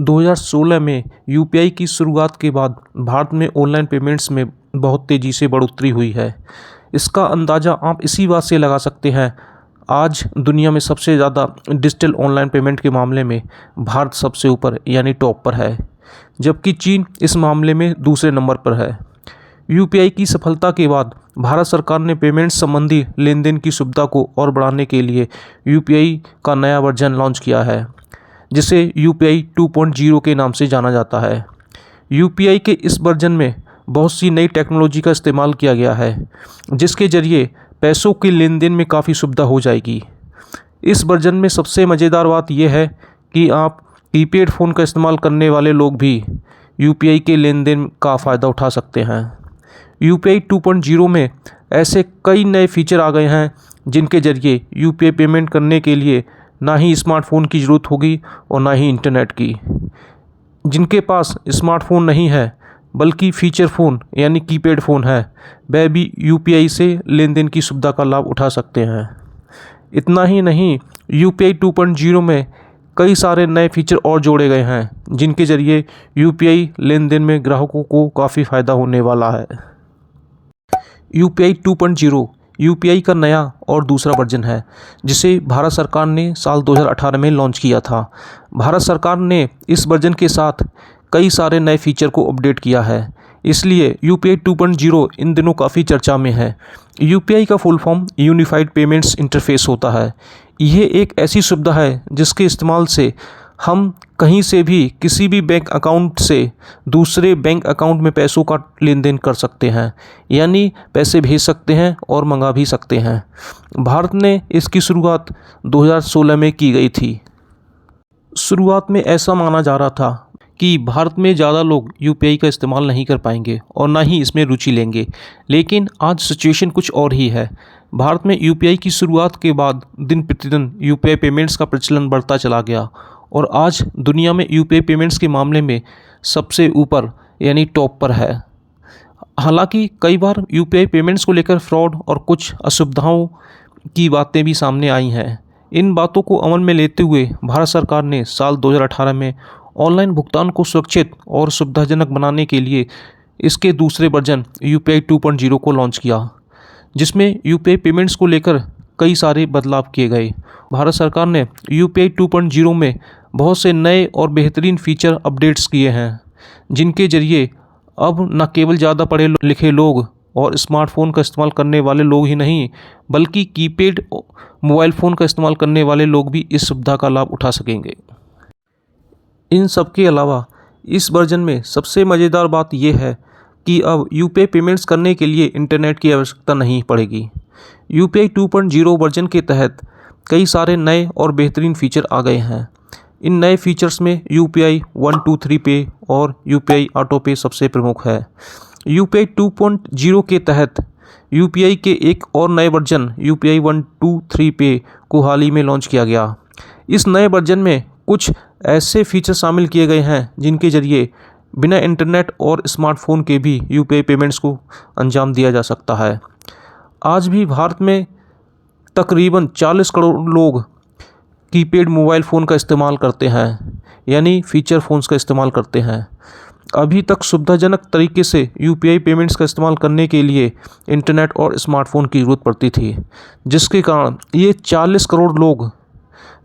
2016 में यूपीआई की शुरुआत के बाद भारत में ऑनलाइन पेमेंट्स में बहुत तेज़ी से बढ़ोतरी हुई है। इसका अंदाज़ा आप इसी बात से लगा सकते हैं, आज दुनिया में सबसे ज़्यादा डिजिटल ऑनलाइन पेमेंट के मामले में भारत सबसे ऊपर यानी टॉप पर है, जबकि चीन इस मामले में दूसरे नंबर पर है। यूपीआई की सफलता के बाद भारत सरकार ने पेमेंट संबंधी लेन देन की सुविधा को और बढ़ाने के लिए यूपीआई का नया वर्जन लॉन्च किया है, जिसे यूपीआई 2.0 के नाम से जाना जाता है। यूपीआई के इस वर्जन में बहुत सी नई टेक्नोलॉजी का इस्तेमाल किया गया है, जिसके ज़रिए पैसों के लेन देन में काफ़ी सुविधा हो जाएगी। इस वर्जन में सबसे मज़ेदार बात यह है कि आप कीपैड फ़ोन का इस्तेमाल करने वाले लोग भी यूपीआई के लेन देन का फ़ायदा उठा सकते हैं। यूपीआई 2.0 में ऐसे कई नए फीचर आ गए हैं, जिनके ज़रिए यूपीआई पेमेंट करने के लिए ना ही स्मार्टफ़ोन की ज़रूरत होगी और ना ही इंटरनेट की। जिनके पास स्मार्टफ़ोन नहीं है बल्कि फ़ीचर फ़ोन यानी कीपैड फ़ोन है, वह भी यूपीआई से लेन देन की सुविधा का लाभ उठा सकते हैं। इतना ही नहीं, यूपीआई 2.0 में कई सारे नए फीचर और जोड़े गए हैं, जिनके ज़रिए यूपीआई लेन देन में ग्राहकों को काफ़ी फ़ायदा होने वाला है। यूपीआई 2.0 यूपीआई का नया और दूसरा वर्जन है, जिसे भारत सरकार ने साल 2018 में लॉन्च किया था। भारत सरकार ने इस वर्जन के साथ कई सारे नए फीचर को अपडेट किया है, इसलिए यूपीआई 2.0 इन दिनों काफ़ी चर्चा में है। यूपीआई का full form unified payments interface होता है। यह एक ऐसी सुविधा है जिसके इस्तेमाल से हम कहीं से भी किसी भी बैंक अकाउंट से दूसरे बैंक अकाउंट में पैसों का लेन देन कर सकते हैं, यानी पैसे भेज सकते हैं और मंगा भी सकते हैं। भारत ने इसकी शुरुआत 2016 में की गई थी। शुरुआत में ऐसा माना जा रहा था कि भारत में ज़्यादा लोग यूपीआई का इस्तेमाल नहीं कर पाएंगे और ना ही इसमें रुचि लेंगे, लेकिन आज सिचुएशन कुछ और ही है। भारत में यूपीआई की शुरुआत के बाद दिन प्रतिदिन यूपीआई पेमेंट्स का प्रचलन बढ़ता चला गया और आज दुनिया में यूपीआई पेमेंट्स के मामले में सबसे ऊपर यानी टॉप पर है। हालांकि कई बार यूपीआई पेमेंट्स को लेकर फ्रॉड और कुछ असुविधाओं की बातें भी सामने आई हैं। इन बातों को अमल में लेते हुए भारत सरकार ने साल 2018 में ऑनलाइन भुगतान को सुरक्षित और सुविधाजनक बनाने के लिए इसके दूसरे वर्जन यूपीआई 2.0 को लॉन्च किया, जिसमें यूपीआई पेमेंट्स को लेकर कई सारे बदलाव किए गए। भारत सरकार ने यूपीआई 2.0 में बहुत से नए और बेहतरीन फीचर अपडेट्स किए हैं, जिनके ज़रिए अब न केवल ज़्यादा पढ़े लिखे लोग और स्मार्टफ़ोन का इस्तेमाल करने वाले लोग ही नहीं, बल्कि कीपैड मोबाइल फ़ोन का इस्तेमाल करने वाले लोग भी इस सुविधा का लाभ उठा सकेंगे। इन सब के अलावा इस वर्जन में सबसे मज़ेदार बात यह है कि अब यूपीआई पेमेंट्स करने के लिए इंटरनेट की आवश्यकता नहीं पड़ेगी। यूपीआई 2.0 वर्जन के तहत कई सारे नए और बेहतरीन फीचर आ गए हैं। इन नए फीचर्स में यूपीआई 123 पे और यूपीआई ऑटो पे सबसे प्रमुख है। यूपीआई 2.0 के तहत यूपीआई के एक और नए वर्जन यूपीआई 123 पे को हाल ही में लॉन्च किया गया। इस नए वर्जन में कुछ ऐसे फीचर शामिल किए गए हैं, जिनके ज़रिए बिना इंटरनेट और स्मार्टफ़ोन के भी यूपीआई पेमेंट्स को अंजाम दिया जा सकता है। आज भी भारत में तकरीबन 40 करोड़ लोग कीपैड मोबाइल फ़ोन का इस्तेमाल करते हैं, यानी फ़ीचर फ़ोन्स का इस्तेमाल करते हैं। अभी तक सुविधाजनक तरीके से यूपीआई पेमेंट्स का इस्तेमाल करने के लिए इंटरनेट और स्मार्टफ़ोन की ज़रूरत पड़ती थी, जिसके कारण ये 40 करोड़ लोग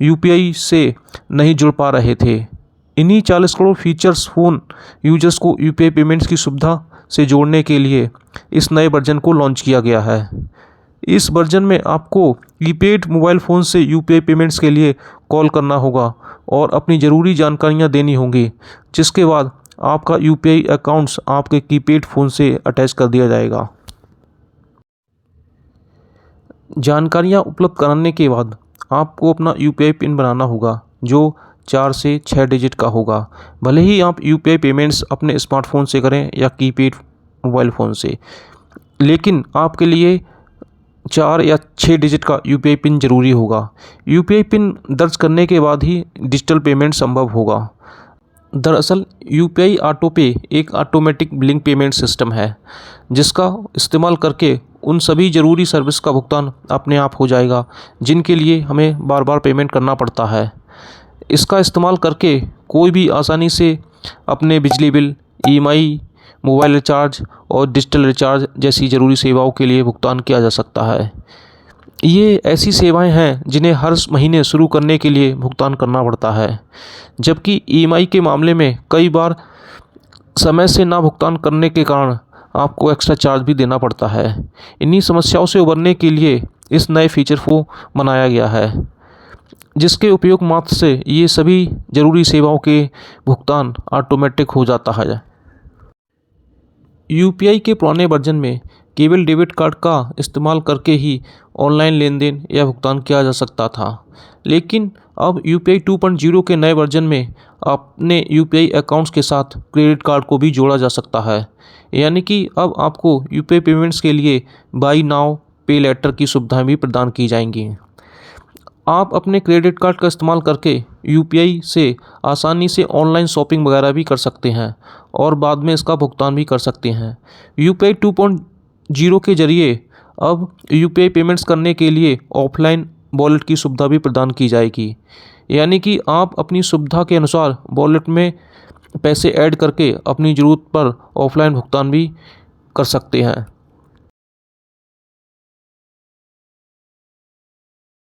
यूपीआई से नहीं जुड़ पा रहे थे। इन्हीं 40 करोड़ फीचर्स फ़ोन यूजर्स को यूपीआई पेमेंट्स की सुविधा से जोड़ने के लिए इस नए वर्जन को लॉन्च किया गया है। इस वर्जन में आपको कीपैड मोबाइल फ़ोन से यूपीआई पेमेंट्स के लिए कॉल करना होगा और अपनी ज़रूरी जानकारियां देनी होंगी, जिसके बाद आपका यूपीआई अकाउंट्स आपके कीपैड फ़ोन से अटैच कर दिया जाएगा। जानकारियां उपलब्ध कराने के बाद आपको अपना यूपीआई पिन बनाना होगा, जो 4 से 6 डिजिट का होगा। भले ही आप यूपीआई पेमेंट्स अपने स्मार्टफ़ोन से करें या कीपैड मोबाइल फ़ोन से, लेकिन आपके लिए 4 या 6 डिजिट का यूपीआई पिन ज़रूरी होगा। यूपीआई पिन दर्ज करने के बाद ही डिजिटल पेमेंट संभव होगा। दरअसल यूपीआई ऑटो पे एक ऑटोमेटिक बिलिंग पेमेंट सिस्टम है, जिसका इस्तेमाल करके उन सभी ज़रूरी सर्विस का भुगतान अपने आप हो जाएगा, जिनके लिए हमें बार बार पेमेंट करना पड़ता है। इसका इस्तेमाल करके कोई भी आसानी से अपने बिजली बिल, ईएमआई, मोबाइल रिचार्ज और डिजिटल रिचार्ज जैसी ज़रूरी सेवाओं के लिए भुगतान किया जा सकता है। ये ऐसी सेवाएं हैं जिन्हें हर महीने शुरू करने के लिए भुगतान करना पड़ता है, जबकि ईएमआई के मामले में कई बार समय से ना भुगतान करने के कारण आपको एक्स्ट्रा चार्ज भी देना पड़ता है। इन्हीं समस्याओं से उबरने के लिए इस नए फीचर को बनाया गया है, जिसके उपयोग मात्र से ये सभी ज़रूरी सेवाओं के भुगतान ऑटोमेटिक हो जाता है। यूपीआई के पुराने वर्जन में केवल डेबिट कार्ड का इस्तेमाल करके ही ऑनलाइन लेन देन या भुगतान किया जा सकता था, लेकिन अब यूपीआई 2.0 के नए वर्जन में अपने यूपीआई अकाउंट्स के साथ क्रेडिट कार्ड को भी जोड़ा जा सकता है। यानी कि अब आपको यूपीआई पेमेंट्स के लिए बाई नाउ पे लेटर की सुविधाएं भी प्रदान की जाएंगी। आप अपने क्रेडिट कार्ड का इस्तेमाल करके यूपीआई से आसानी से ऑनलाइन शॉपिंग वगैरह भी कर सकते हैं और बाद में इसका भुगतान भी कर सकते हैं। यूपीआई 2.0 के ज़रिए अब यूपीआई पेमेंट्स करने के लिए ऑफलाइन वॉलेट की सुविधा भी प्रदान की जाएगी। यानी कि आप अपनी सुविधा के अनुसार वॉलेट में पैसे ऐड करके अपनी ज़रूरत पर ऑफलाइन भुगतान भी कर सकते हैं।